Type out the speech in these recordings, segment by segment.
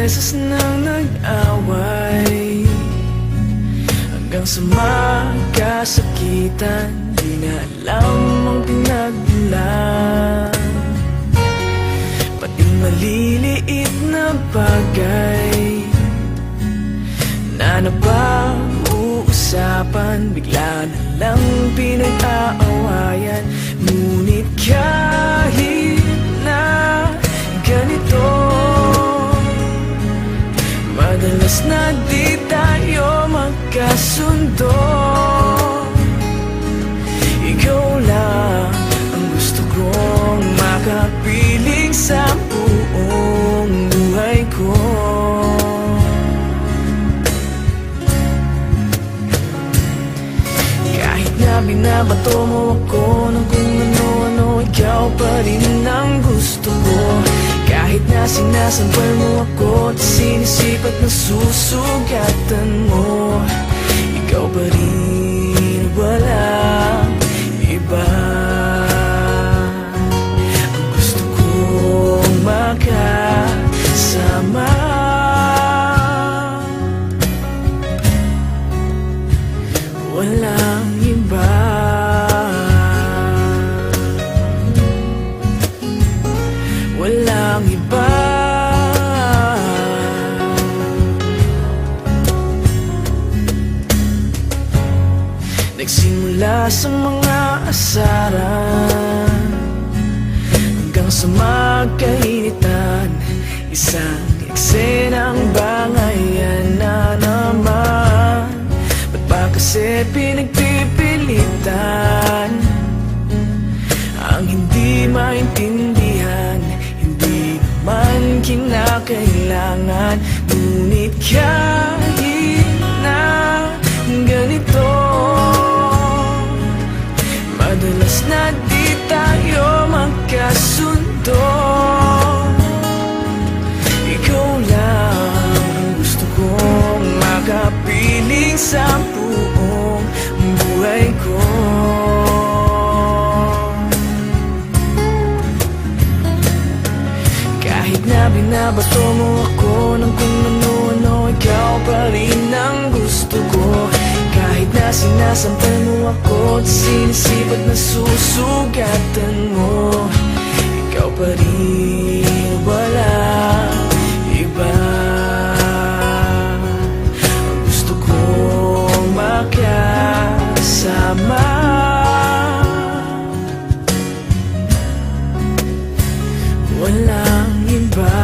beses nang nag-away, hanggang sa magkasakitan. Di na alam ang pinagmulan, pati maliliit na bagay na napag-uusapan, bigla na lang pinag-aawayan. Ngunit kahit na ganito, madalas na di tayo magkasundo. Ikaw lang ang gusto kong makapiling sa buong buhay ko. Kahit na binabato mo ako ng kung ano-ano, ikaw pa rin ang gusto ko. Kahit na sinasampal mo ako at sinisipat na susugatan mo, ikaw pa rin, walang iba. Ang gusto kong makasama, walang iba. Walang iba. Nagsimula sa mga asaran hanggang sa magkainitan, isang eksenang bangayan na naman. Ba't ba kasi pinagpipilitan ang hindi maintindihan? Hindi naman kinakailangan. Ngunit kahit na ganito, madalas na di tayo magkasundo. Ikaw lang ang gusto kong makapiling sa buong buhay ko. Kahit na binabato mo ako ng kung ano-ano, ikaw pa rin ang gusto ko. Kahit na sinasampal mo ako at sinisipat na susugatan mo, ikaw pa rin, walang iba. Ang gusto kong makasama, walang iba.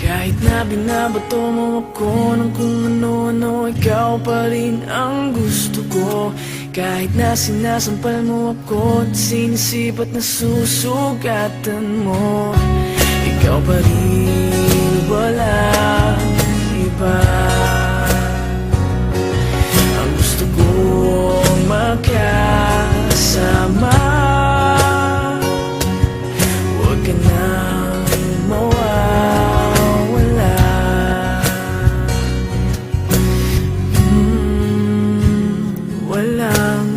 Kahit na binabato mo ako ng kung ano-ano, ikaw pa rin ang gusto ko. Kahit na sinasampal mo ako at sinisipat na susugatan mo, ikaw pa rin, walang iba. Ang gusto kong makasama, huwag ka nang mawawala. Walang